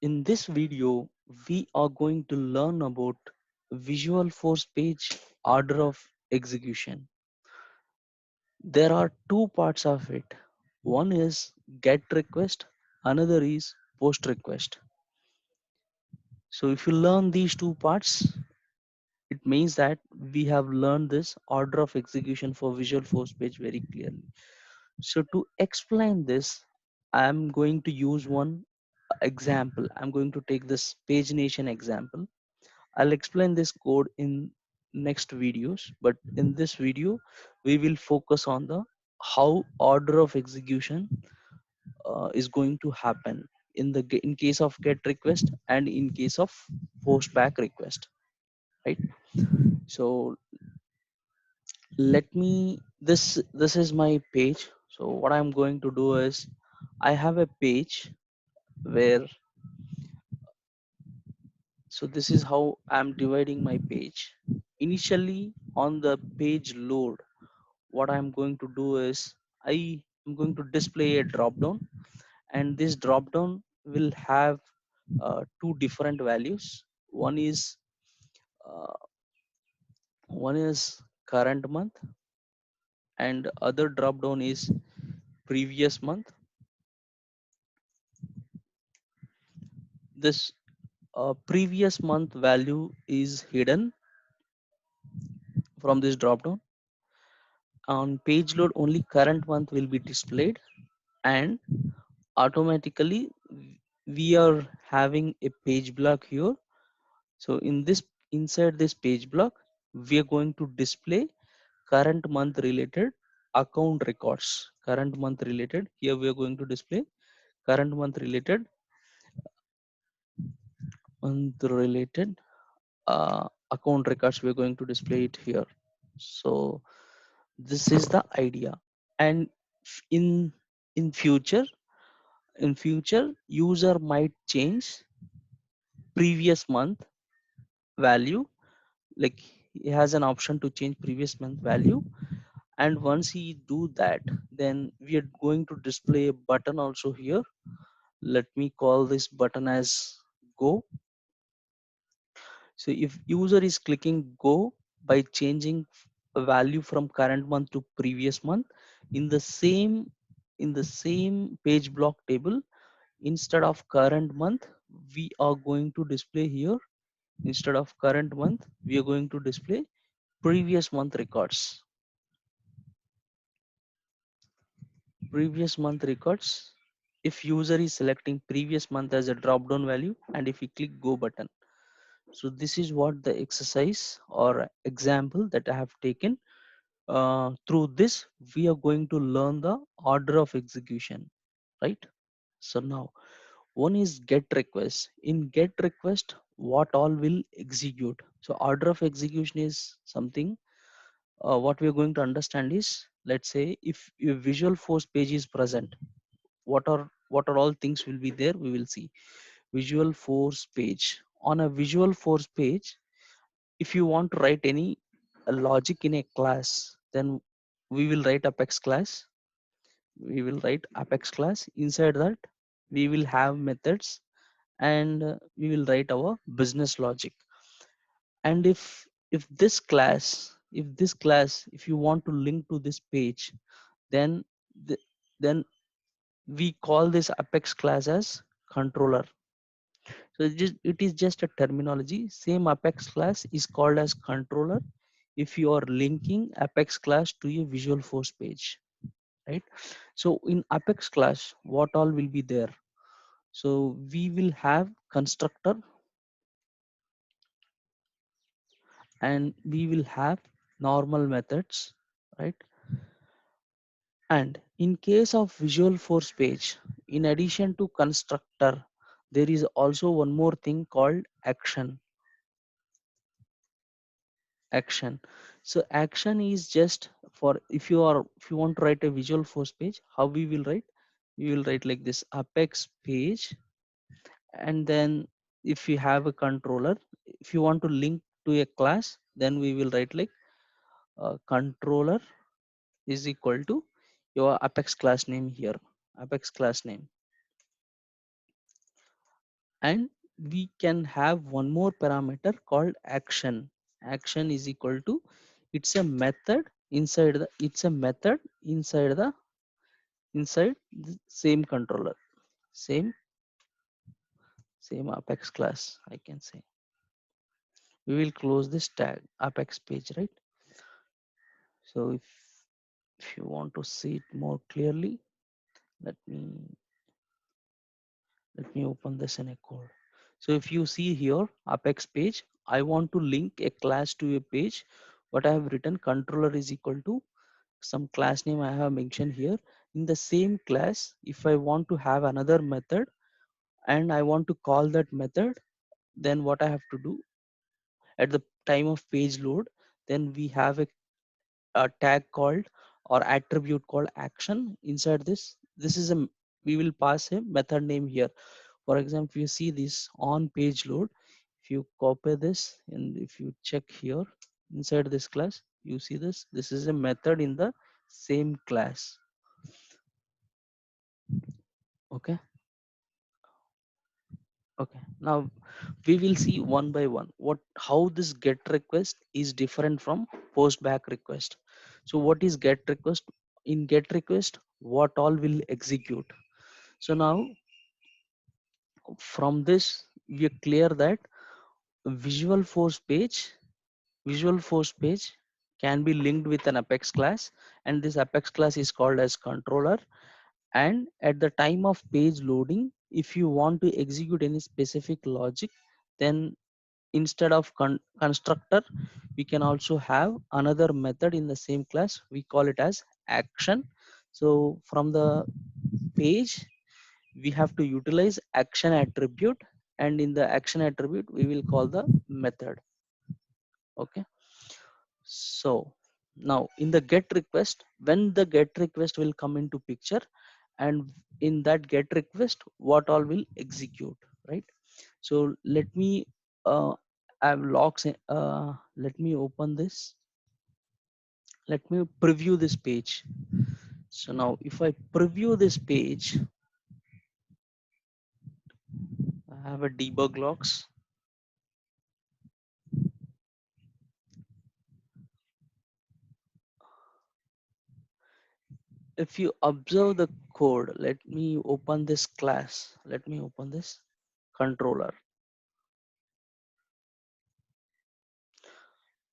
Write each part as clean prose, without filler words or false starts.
In this video, we are going to learn about Visual Force page order of execution. There are two parts of it. One is get request, another is post request. So if you learn these two parts, it means that we have learned this order of execution for Visual Force page very clearly. So to explain this, I'm going to use one example. I'm going to take this pagination example. I'll explain this code in next videos, but in this video, we will focus on the how order of execution is going to happen in case of get request and in case of post back request, right? So let me this is my page. So what I'm going to do is I have a page where so this is how I'm dividing my page. Initially on the page load, what I'm going to do is I am going to display a drop down, and this drop down will have two different values. One is uh, one is current month, and other drop down is previous month. This previous month value is hidden from this drop down. On page load, only current month will be displayed, and automatically we are having a page block here. So in this inside this page block, we are going to display current month related account records. Current month related, here we are going to display current month related account records. We are going to display it here. So this is the idea. And in in future user might change previous month value, like he has an option to change previous month value, and once he do that, then we are going to display a button also here. Let me call this button as go. So if user is clicking go by changing a value from current month to previous month in the same page block table, instead of current month, we are going to display here, instead of current month we are going to display previous month records. Previous month records, if user is selecting previous month as a drop down value, and if we click go button. So this is what the exercise or example that I have taken. Through this we are going to learn the order of execution, right? So now one is get request. In get request, what all will execute? So order of execution is something, what we are going to understand is, let's say if your visual force page is present, what are all things will be there, we will see. Visual force page, on a visual force page, if you want to write any logic in a class, then we will write apex class. We will write apex class. Inside that we will have methods, and we will write our business logic. And if if you want to link to this page, then the, then we call this apex class as controller. So it is just a terminology. Same apex class is called as controller if you are linking apex class to a visual force page, right? So in apex class, what all will be there? So we will have constructor, and we will have normal methods, right? And in case of visual force page, in addition to constructor, there is also one more thing called action. So action is just for, if you want to write a visual force page, how we will write? We will write like this: apex page, and then if you have a controller, if you want to link to a class, then we will write like controller is equal to your apex class name here, apex class name. And we can have one more parameter called action. Action is equal to, it's a method inside the, it's a method inside the same controller, same same apex class, I can say. We will close this tag apex page, right? So if you want to see it more clearly, let me let me open this in a code. So if you see here apex page, I want to link a class to a page. What I have written, controller is equal to some class name I have mentioned here. In the same class, if I want to have another method and I want to call that method, then what I have to do at the time of page load, then we have a tag called or attribute called action. Inside this, this is a we will pass a method name here. For example, you see this on page load, if you copy this and if you check here inside this class, you see this is a method in the same class. Okay. Okay, now we will see one by one what how this get request is different from post back request. So what is get request? In get request, what all will execute? So now from this we are clear that visual force page visual force page can be linked with an apex class, and this apex class is called as controller. And at the time of page loading, if you want to execute any specific logic, then instead of constructor, we can also have another method in the same class, we call it as action. So from the page we have to utilize action attribute, and in the action attribute we will call the method. Okay. So now in the get request, when the get request will come into picture, and in that get request what all will execute, right? So let me I have logs let me open this, let me preview this page. So now if I preview this page, I have a debug logs. If you observe the code, let me open this class, let me open this controller.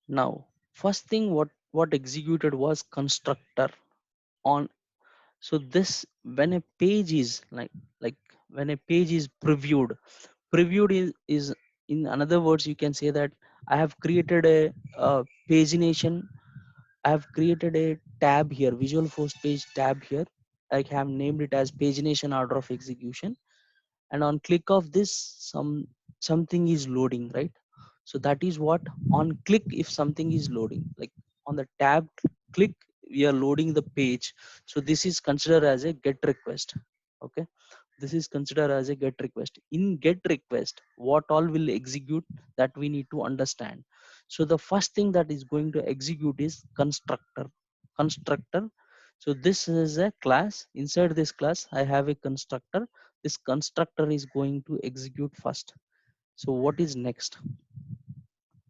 Now first thing what executed was constructor on. So this, when a page is like when a page is previewed is in another words you can say that I have created a pagination. I have created a tab here, visual force page tab here. I have named it as pagination order of execution, and on click of this something is loading, right? So that is what, on click if something is loading, like on the tab click we are loading the page. So this is considered as a get request. Okay, this is considered as a get request. In get request what all will execute, that we need to understand. So the first thing that is going to execute is constructor. So this is a class. Inside this class I have a constructor. This constructor is going to execute first. So what is next?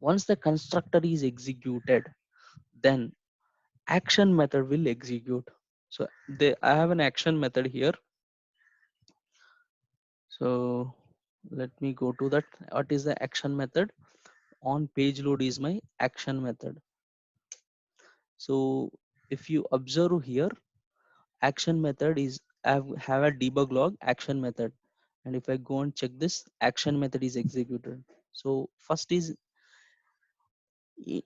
Once the constructor is executed, then action method will execute. So I have an action method here. So let me go to that. What is the action method? On page load is my action method. So if you observe here, action method is have a debug log action method, and if I go and check this, action method is executed. So first is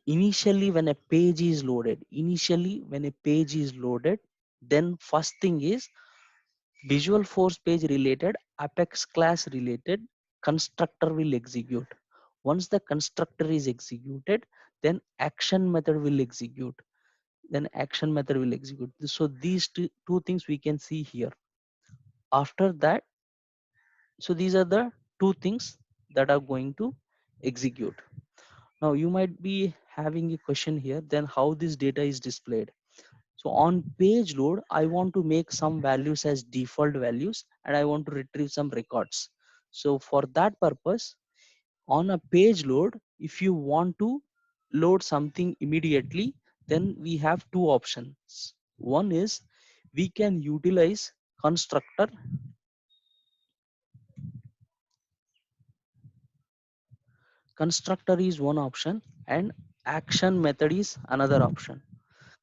initially when a page is loaded, then first thing is visual force page related apex class related constructor will execute. Once the constructor is executed, then action method will execute. So these two things we can see here. After that, so these are the two things that are going to execute. Now you might be having a question here, then how this data is displayed? So on page load, I want to make some values as default values and I want to retrieve some records. So for that purpose, on a page load, if you want to load something immediately, then we have two options. One is we can utilize constructor. Constructor is one option and action method is another option.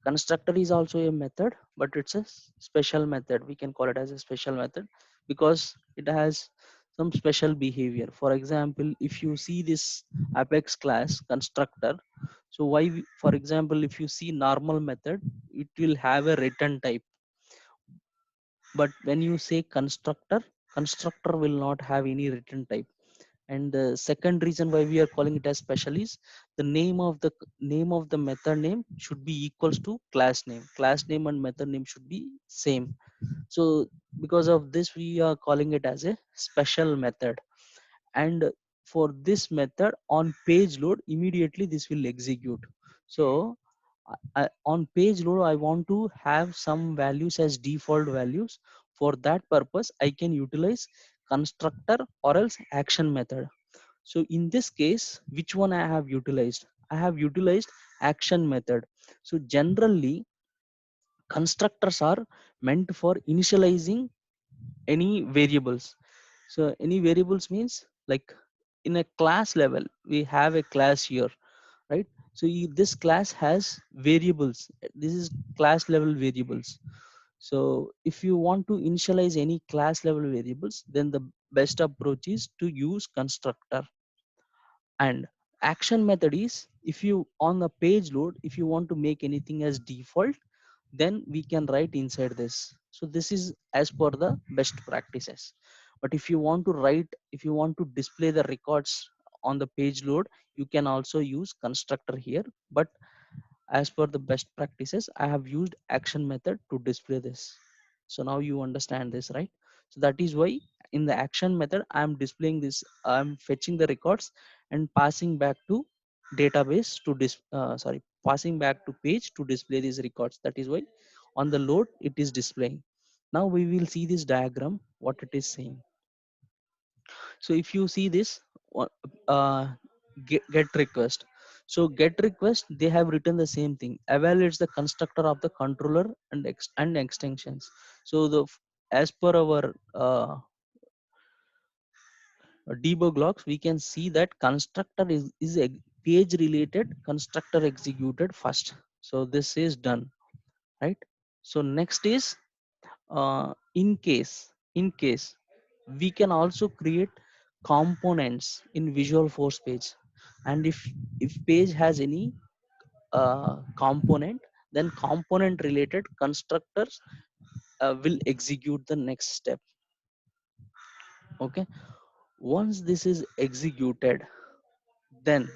Constructor is also a method, but it's a special method. We can call it as a special method because it has some special behavior. For example, if you see this Apex class constructor, so for example, if you see normal method, it will have a return type. But when you say constructor, constructor will not have any return type. And the second reason why we are calling it as special is the name of the method name should be equals to class name and method name should be same. So because of this we are calling it as a special method. And for this method, on page load, immediately this will execute. So on page load I want to have some values as default values. For that purpose I can utilize constructor or else action method. So in this case, which one I have utilized? I have utilized action method. So generally, constructors are meant for initializing any variables. So any variables means like in a class level, we have a class here, right? So this class has variables. This is class level variables. So if you want to initialize any class level variables, then the best approach is to use constructor. And action method is if you on the page load, if you want to make anything as default, then we can write inside this. So this is as per the best practices. But if you want to write, if you want to display the records on the page load, you can also use constructor here. But as per the best practices, I have used action method to display this. So now you understand this, right? So that is why in the action method I am displaying this. I'm fetching the records and passing back to database to passing back to page to display these records. That is why on the load it is displaying. Now we will see this diagram what it is saying. So if you see this uh, get request. So get request, they have written the same thing, evaluates the constructor of the controller and and extensions. So as per our debug logs, we can see that constructor is a page related constructor executed first. So this is done, right? So next is in case we can also create components in visual force page. And if page has any component, then component related constructors will execute the next step. Okay, once this is executed, then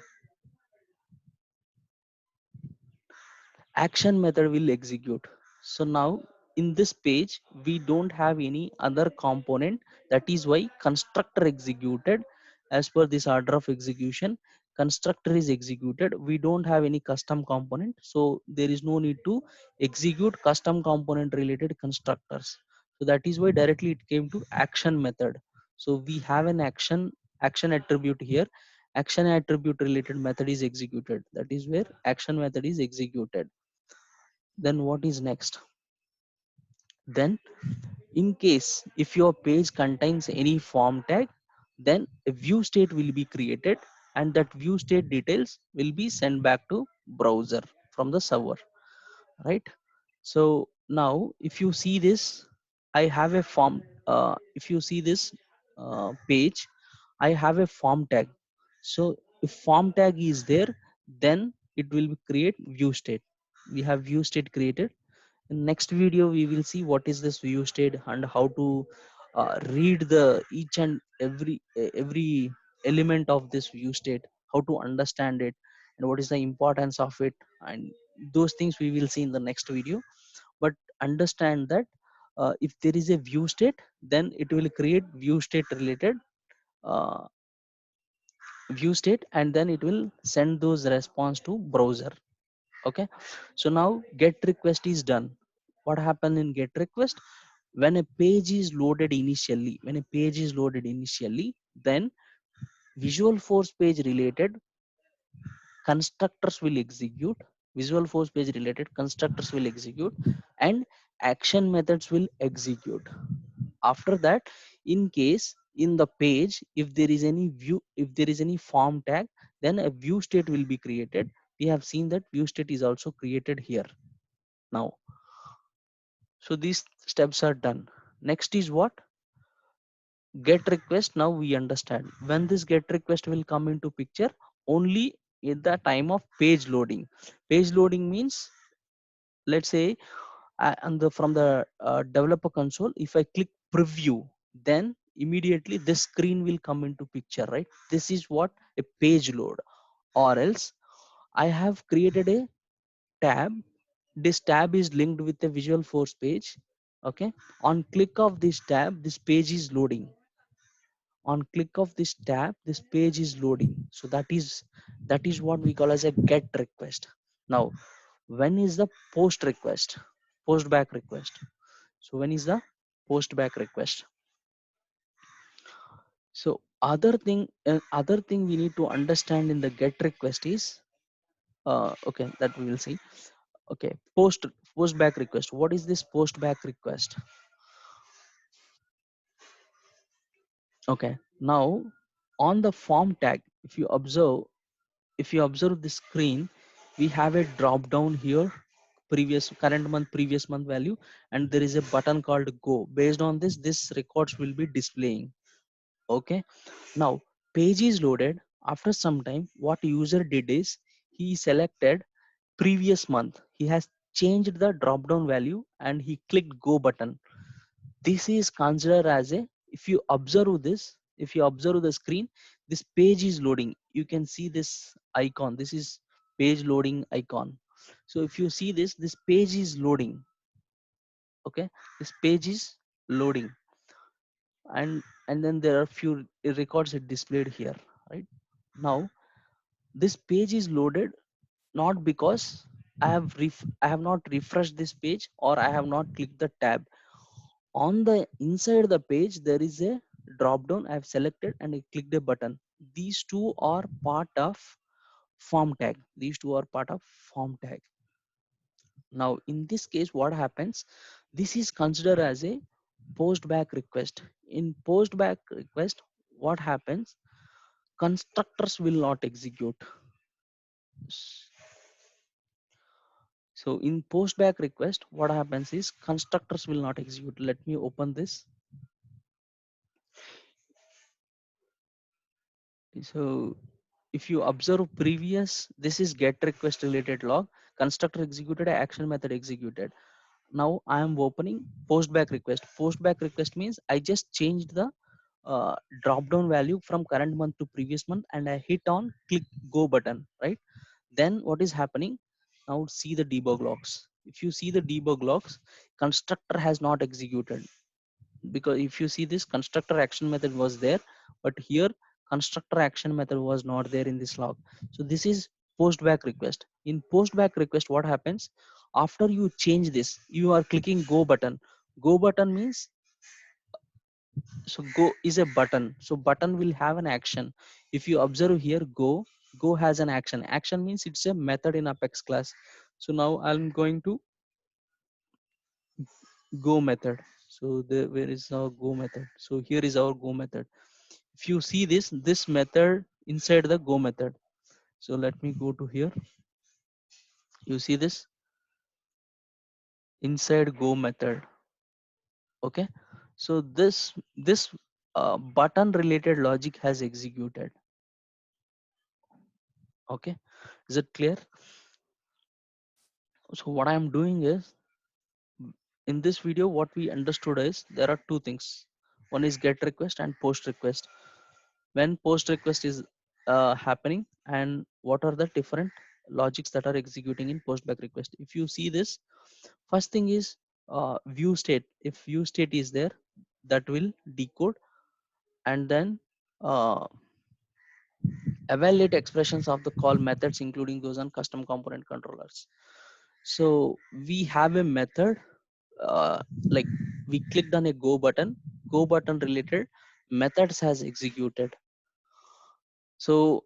action method will execute. So now in this page we don't have any other component. That is why constructor executed as per this order of execution. Constructor is executed, we don't have any custom component, so there is no need to execute custom component related constructors. So that is why directly it came to action method. So we have an action attribute here. Action attribute related method is executed. That is where action method is executed. Then what is next? Then in case if your page contains any form tag, then a view state will be created and that view state details will be sent back to browser from the server, right? So now if you see this, I have a form. If you see this page, I have a form tag. So if form tag is there, then it will create view state. We have view state created. In next video we will see what is this view state and how to read the each and every element of this view state, how to understand it, and what is the importance of it, and those things we will see in the next video. But understand that if there is a view state, then it will create view state related uh, view state, and then it will send those response to browser. Okay, so now get request is done. What happened in get request? when a page is loaded initially, then visual force page related constructors will execute, visual force page related constructors will execute, and action methods will execute. After that, in case in the page, if there is any view, if there is any form tag, then a view state will be created. We have seen that view state is also created here now. So these steps are done. Next is what? Get request. Now we understand when this get request will come into picture, only at the time of page loading. Page loading means, let's say, and from the developer console, if I click preview, then immediately this screen will come into picture, right? This is what a page load. Or else I have created a tab. This tab is linked with the visual force page. Okay, on click of this tab, this page is loading. On click of this tab, this page is loading. So that is what we call as a get request. Now, when is the post request? Post back request. So when is the post back request? So other thing we need to understand in the get request is, okay, that we will see. Okay, post back request. What is this post back request? Okay, now on the form tag, if you observe the screen, we have a drop down here, previous current month, previous month value, and there is a button called go. Based on this records will be displaying. Okay, now page is loaded. After some time, what user did is he selected previous month. He has changed the drop down value and he clicked go button. This is considered as a, if you observe the screen, this page is loading. You can see this icon. This is page loading icon. So if you see this page is loading. Okay, this page is loading, and then there are few records it displayed here, right? Now this page is loaded, not because I have not refreshed this page, or I have not clicked the tab. On the inside the page there is a drop down. I have selected and I clicked a button. These two are part of form tag. Now in this case, what happens? This is considered as a post back request. In post back request, what happens? Constructors will not execute. So in post back request, what happens is constructors will not execute. Let me open this. So if you observe previous, this is get request related log, constructor executed, action method executed. Now I am opening post back request. Post back request means I just changed the drop down value from current month to previous month, and I hit on click go button, right? Then what is happening? Now see the debug logs. If you see the debug logs, constructor has not executed, because if you see this constructor action method was there, but here constructor action method was not there in this log. So this is post back request. In post back request, what happens? After you change this, you are clicking go button. Go button means, so go is a button, so button will have an action. If you observe here, go has an action. Action means it's a method in Apex class. So now I'm going to go method. So where is our go method? So here is our go method. If you see this method inside the go method. So let me go to here. You see this inside go method. Okay, so this button related logic has executed. Okay, is it clear? So what I am doing is, in this video what we understood is there are two things. One is get request and post request. When post request is happening, and what are the different logics that are executing in post back request. If you see this, first thing is view state. If view state is there, that will decode, and then uh, evaluate expressions of the call methods, including those on custom component controllers. So we have a method, like we clicked on a go button related methods has executed. So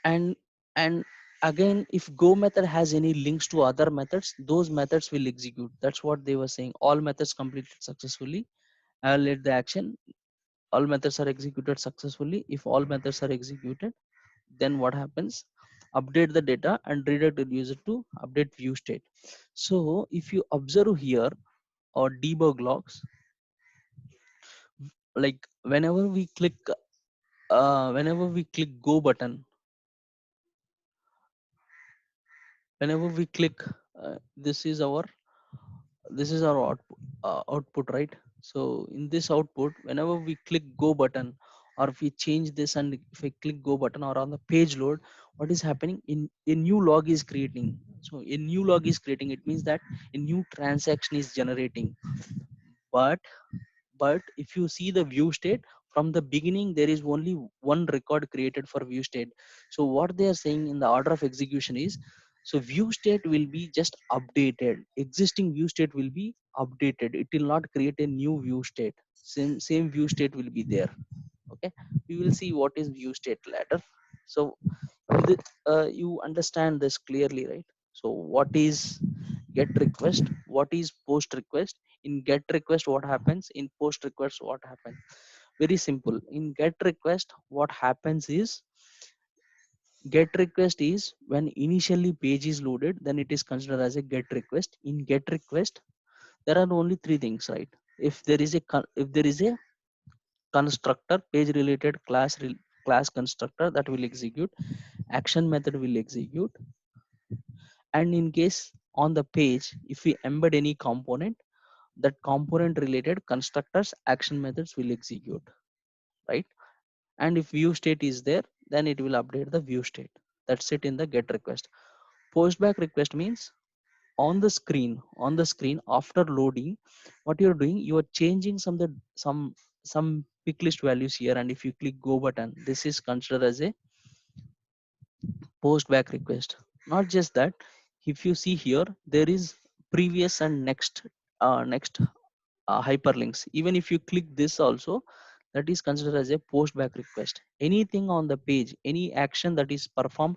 and and again, if go method has any links to other methods, those methods will execute. That's what they were saying. All methods completed successfully, I'll let the action. All methods are executed successfully. If all methods are executed, then what happens? Update the data and redirect the user to update view state. So if you observe here or debug logs, like whenever we click go button, whenever we click, this is our output, right? So in this output, whenever we click go button, or if we change this and if I click go button or on the page load, what is happening? In a new log is creating. So a new log is creating, it means that a new transaction is generating. But but if you see the view state, from the beginning there is only one record created for view state. So what they are saying in the order of execution is, so view state will be just updated, existing view state will be updated, it will not create a new view state. Same view state will be there. Okay, we will see what is view state later. So you understand this clearly, right? So what is get request, what is post request? In get request what happens, in post request what happens? Very simple. In get request what happens is, get request is when initially page is loaded, then it is considered as a get request. In get request there are only three things, right? If there is a if there is a constructor, page related class constructor, that will execute, action method will execute, and in case on the page if we embed any component, that component related constructors action methods will execute, right? And if view state is there, then it will update the view state. That's it in the get request. Post back request means, on the screen after loading, what you're doing, you are changing some pick list values here, and if you click go button, this is considered as a post back request. Not just that, if you see here, there is previous and next hyperlinks. Even if you click this also, that is considered as a post back request. Anything on the page, any action that is performed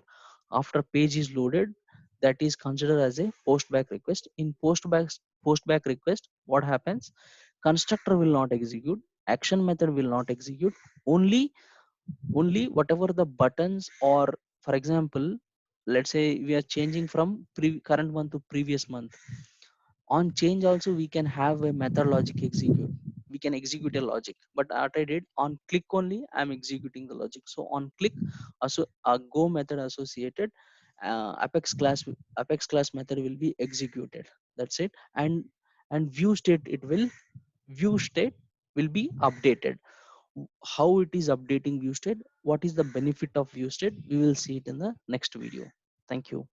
after page is loaded, that is considered as a post back request. In post back request, what happens? Constructor will not execute, action method will not execute. Only whatever the buttons, or for example, let's say we are changing from current month to previous month. On change also we can have a method logic execute, we can execute a logic, but what I did, on click only I'm executing the logic. So on click, also a go method associated, apex class method will be executed. That's it. And view state will be updated. How it is updating view state, what is the benefit of view state, we will see it in the next video. Thank you.